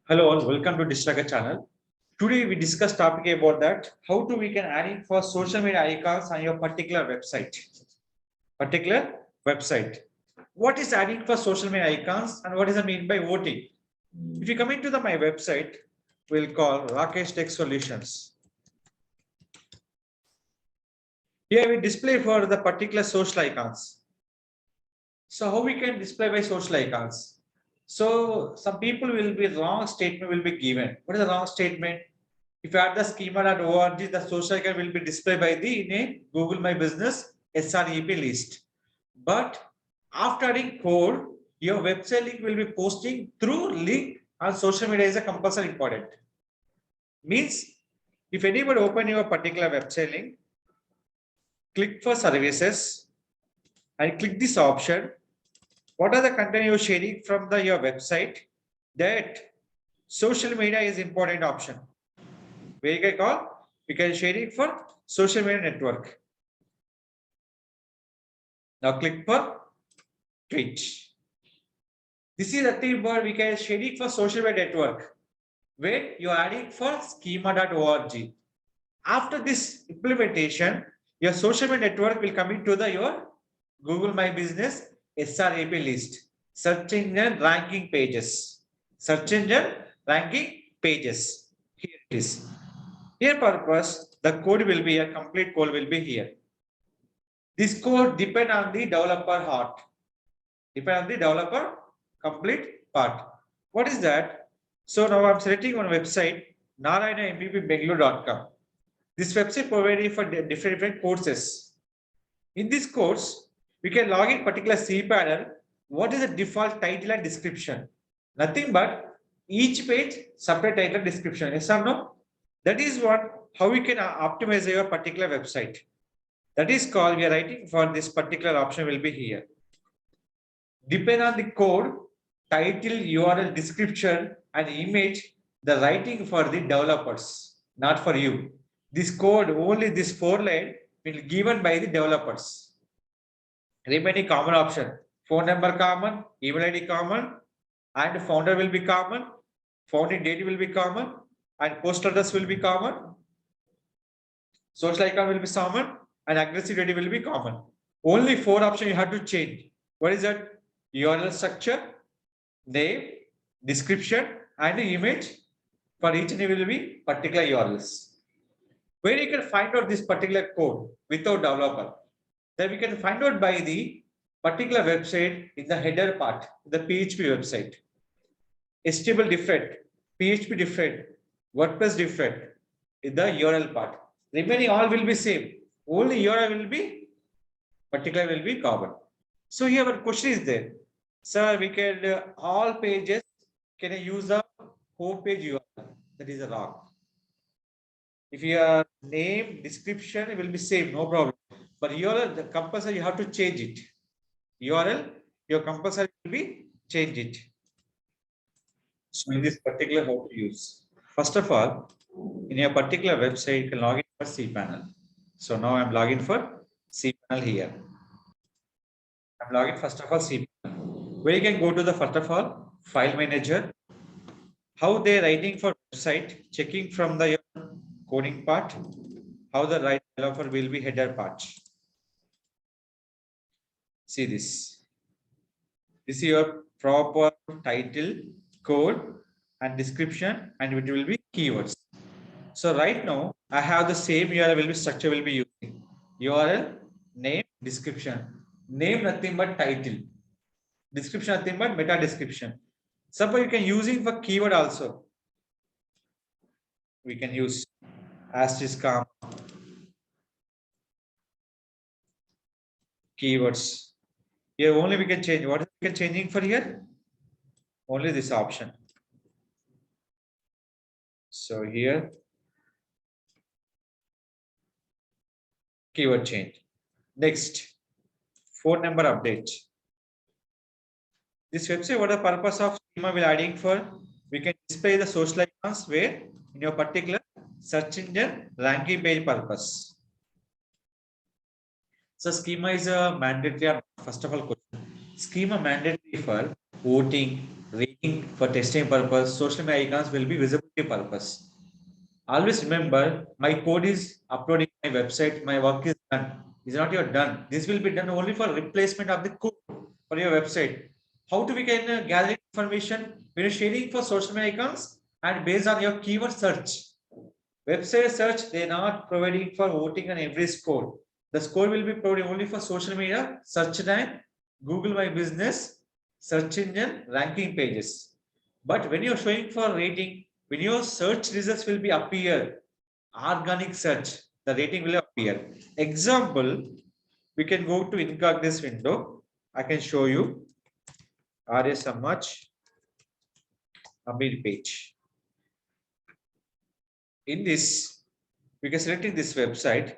Hello all, welcome to Distracker channel. Today we discuss topic about that how to we can add in for social media icons on your particular website. Particular website. What is adding for social media icons and what is the mean by voting? If you come into my website, we'll call Rakesh Tech Solutions. Here we display for the particular social icons. So how we can display by social icons? So some people will be wrong statement will be given. What is the wrong statement? If you add the schema.org, the social icon will be displayed by the in a Google My Business SREP list. But after adding code, your website link will be posting through link on social media is a compulsory important. Means if anybody open your particular website link, click for services and click this option. What are the content you're sharing from your website? That social media is important option. Where you can call, you can share it for social media network. Now click for tweet. This is the thing where we can share it for social media network. Where you are adding for schema.org. After this implementation, your social media network will come into your Google My Business SRAP list. Search engine ranking pages. Search engine ranking pages. Here it is. Here purpose, the code will be a complete code will be here. This code depend on the developer heart. Depend on the developer complete part. What is that? So now I'm selecting one website, narayanampbbengaluru.com. This website provided for different courses. In this course, we can log in particular cPanel. What is the default title and description? Nothing but each page separate title and description. Yes or no? That is what how we can optimize your particular website. That is called we are writing for this particular option will be here. Depend on the code, title, URL, description, and image, the writing for the developers, not for you. This code, only this 4 line will be given by the developers. Remaining common option, phone number common, email ID common, and founder will be common, founding date will be common, and post address will be common, social icon will be common, and aggressive data will be common. Only 4 options you have to change. What is that? URL structure, name, description, and the image. For each name will be particular URLs. Where you can find out this particular code without developer. Then we can find out by the particular website in the header part, the PHP website. HTML different, PHP different, WordPress different in the URL part. Remaining all will be same. Only URL will be particular will be common. So here our question is there. Sir, we can all pages can I use the home page URL? That is wrong. If your name description will be same, no problem. But URL the compulsory you have to change it. URL your compulsory will be change it. So in this particular how to use. First of all, in your particular website, you can log in for cPanel. So now I'm logging for cPanel here. I'm logging first of all cPanel. Where you can go to the first of all file manager. How they writing for website, checking from the coding part, how the right developer will be header part. See this. This is your proper title, code, and description, and it will be keywords. So right now, I have the same URL will be structure will be using. URL, name, description. Name nothing but title. Description nothing but meta description. Suppose you can using for keyword also. We can use asterisk comma, keywords. Here only we can change. What is we can changing for here? Only this option. So here keyword change. Next, phone number update. This website, what the purpose of schema will adding for? We can display the social icons where in your particular search engine ranking page purpose. So schema is a mandatory. First of all, question. Schema mandatory for voting, rating for testing purpose, social media icons will be visibility purpose. Always remember, my code is uploading my website, my work is done. Is not your done. This will be done only for replacement of the code for your website. How do we can gather information? When you're sharing for social media icons and based on your keyword search. Website search, they are not providing for voting on every score. The score will be provided only for social media, search time, Google My Business, search engine, ranking pages. But when you're showing for rating, when your search results will be appear, organic search, the rating will appear. Example, we can go to incognito window. I can show you RS much Amir page. In this, we can select in this website,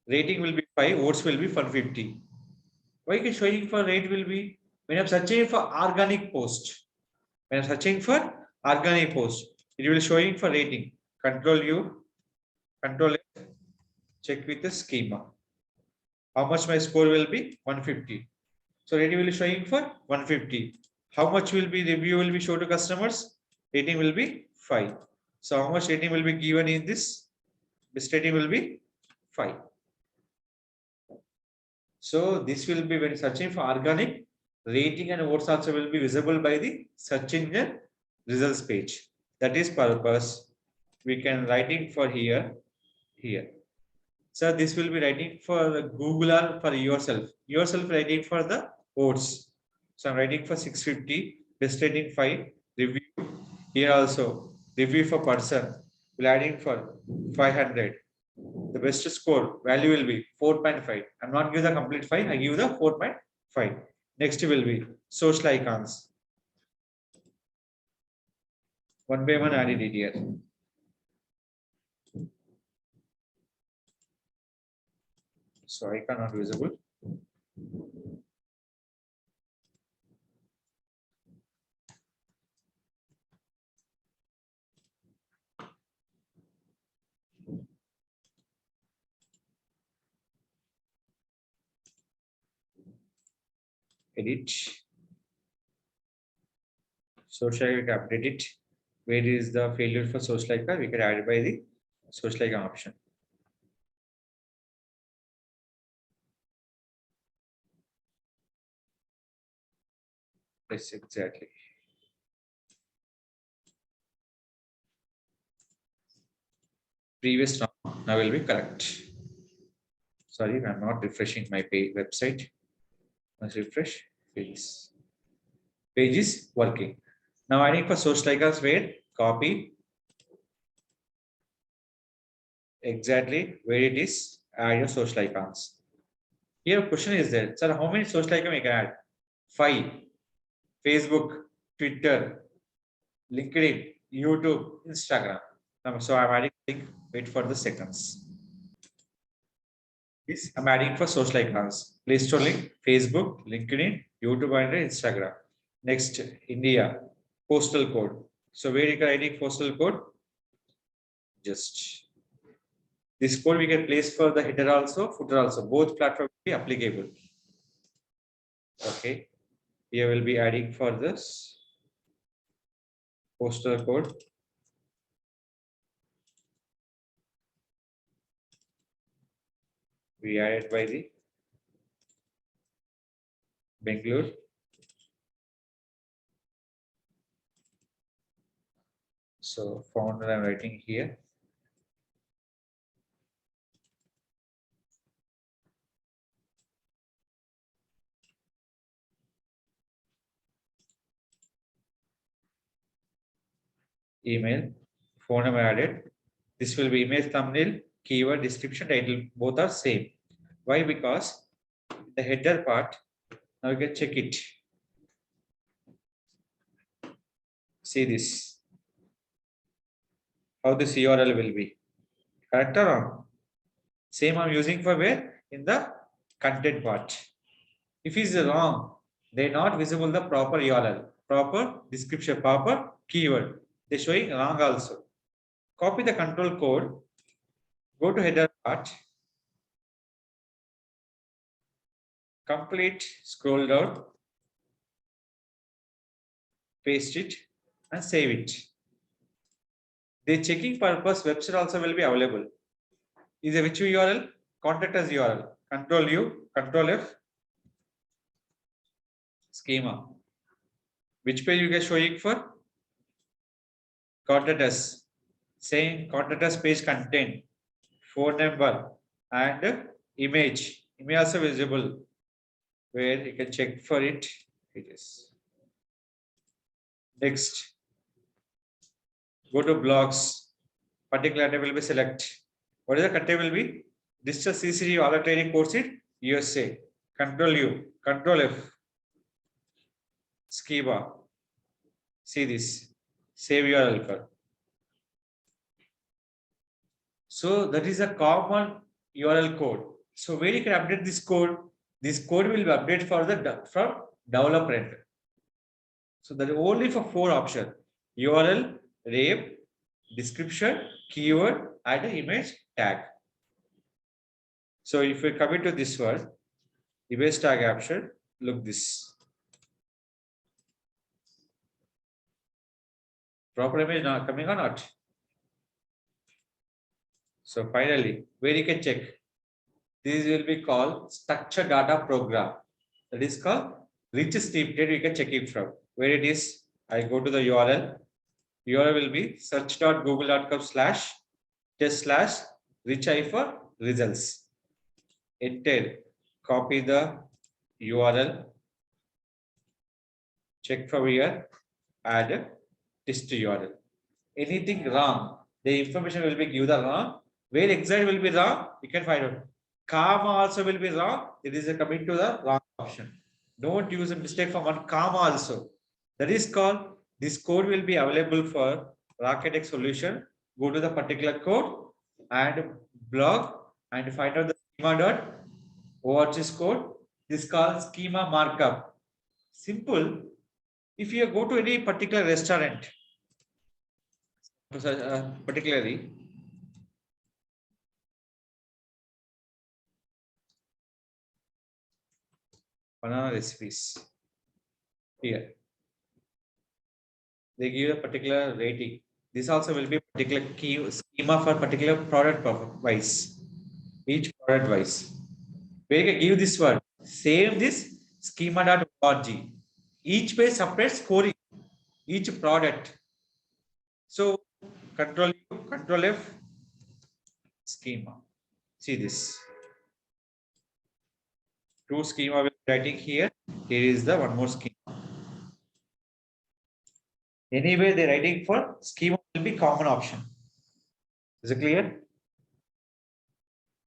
rating will be 5, votes will be 150. Why is showing for rate will be when I'm searching for organic post. When I'm searching for organic post, it will showing for rating. Control U, Control F, check with the schema. How much my score will be? 150. So rating will be showing for 150. How much will be review will be shown to customers? Rating will be 5. So how much rating will be given in this? This rating will be 5. So this will be when searching for organic, rating and votes also will be visible by the search engine results page. That is purpose. We can writing for here. So this will be writing for Google or for yourself. Yourself writing for the votes. So I'm writing for 650, best rating 5, review. Here also, review for person. We're adding for 500. The best score value will be 4.5. I'm not give the complete 5, I give the 4.5. Next will be social icons. One by one added it here. So icon not visible. Edit. Social icon update it. Where is the failure for social icon? We can add it by the social icon option. Yes, exactly. Previous now will be correct. Sorry, I'm not refreshing my page website. Let's refresh. Please. Page is working. Now adding for social icons where copy exactly where it is add your social icons. Here question is there, sir, how many social icons we can add? 5. Facebook, Twitter, LinkedIn, YouTube, Instagram. So I'm adding link, wait for the seconds. Yes, I'm adding for social icons. Play Store link, Facebook, LinkedIn, YouTube and Instagram. Next, India, postal code. So where you can add postal code? Just this code we can place for the header also, footer also. Both platforms will be applicable. Okay. Here we'll be adding for this postal code. We added by the Bangalore. So founder I'm writing here. Email, phone number added. This will be image thumbnail, keyword, description, title. Both are same. Why? Because the header part, now you can check it. See this. How this URL will be. Correct or wrong? Same I'm using for where? In the content part. If it's wrong, they're not visible the proper URL, proper description, proper keyword. They're showing wrong also. Copy the control code, go to header part, complete, scroll down, paste it and save it. The checking purpose website also will be available. Is a which URL? Contact us URL. Control U, Control F. Schema. Which page you guys showing for? Contact us. Saying contact us page content, phone number and image. Image also visible. Where you can check for it. It is. Next. Go to blogs. Particular item will be select. What is the content will be? Digital CCD order training course in USA. Control U, Control F. Schema. See this. Save URL for. So that is a common URL code. So where you can update this code will be updated for the from developer end. So that is only for 4 options: URL, ref, description, keyword, and image tag. So if we come into this one, image tag option, look this. Proper image not coming or not? So finally, where you can check, this will be called structured data program. That is called rich snippet. You can check it from where it is. I go to the URL. URL will be search.google.com/test/rich for results. Enter. Copy the URL. Check from here. Add test URL. Anything wrong, the information will be given wrong. Where exact will be wrong, you can find out. Comma also will be wrong. It is coming to the wrong option. Don't use a mistake from one comma also. That is called, this code will be available for RocketX solution. Go to the particular code and blog and find out the schema.org's code. This is called schema markup. Simple. If you go to any particular restaurant, particularly banana recipes, here they give a particular rating. This also will be particular key schema for particular product wise, each product wise. Where you can give this one, save this schema.org. Each page separate scoring, each product. So Control U, Control F, schema. See this. 2 schema we are writing here. Here is the one more schema. Anyway, the writing for schema will be common option. Is it clear?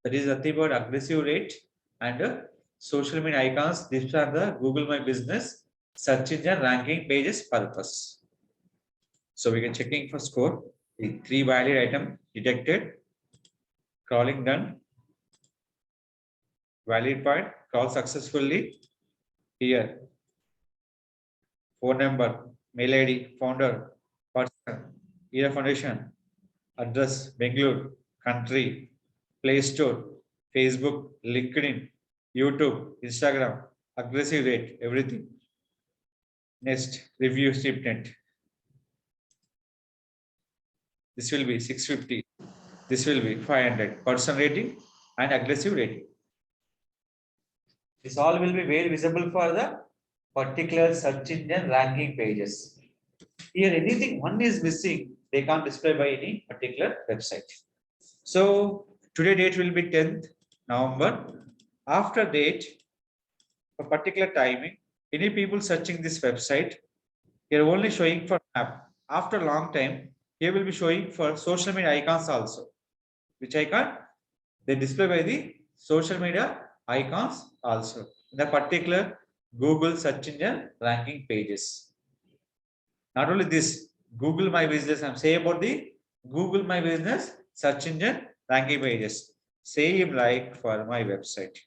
That is nothing about aggressive rate and social media icons. These are the Google My Business search engine ranking pages purpose. So we can checking for score. The 3 valid item detected. Crawling done. Valid point. Crawl successfully. Here. Phone number. Mail ID. Founder. Person. Year foundation. Address. Bengaluru. Country. Play Store. Facebook. LinkedIn. YouTube. Instagram. Aggressive rate. Everything. Next. Review statement. This will be 650. This will be 500. Person rating and aggressive rating. This all will be very visible for the particular search engine ranking pages. Here, anything one is missing, they can't display by any particular website. So today date will be 10th November. After date, for particular timing, any people searching this website, here only showing for map. After a long time, here will be showing for social media icons also. Which icon? They display by the social media icons also. In the particular Google search engine ranking pages. Not only this, Google My Business, I'm saying about the Google My Business search engine ranking pages. Same like for my website.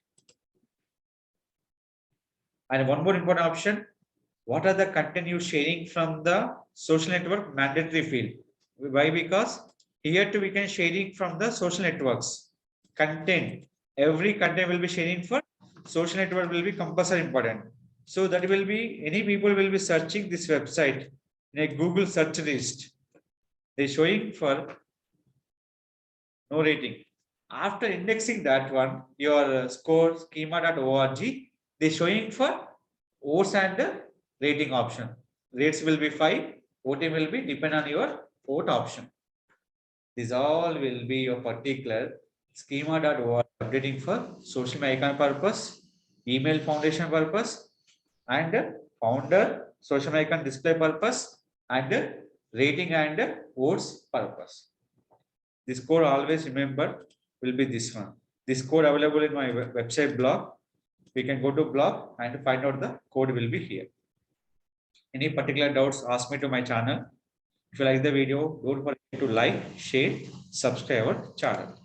And one more important option. What are the content you sharing from the social network mandatory field? Why? Because here too we can sharing from the social networks. Content. Every content will be sharing for social network will be compulsory important. So that will be any people will be searching this website. in a Google search list. They're showing for no rating. After indexing that one, your score schema.org, they're showing for votes and rating option. Rates will be 5, voting will be depend on your vote option. This all will be your particular schema.org updating for social media icon purpose, email foundation purpose, and founder social media icon display purpose, and rating and votes purpose. This code always remember will be this one. This code available in my website blog. We can go to blog and find out the code will be here. Any particular doubts, ask me to my channel. If you like the video, don't forget to like, share, subscribe our channel.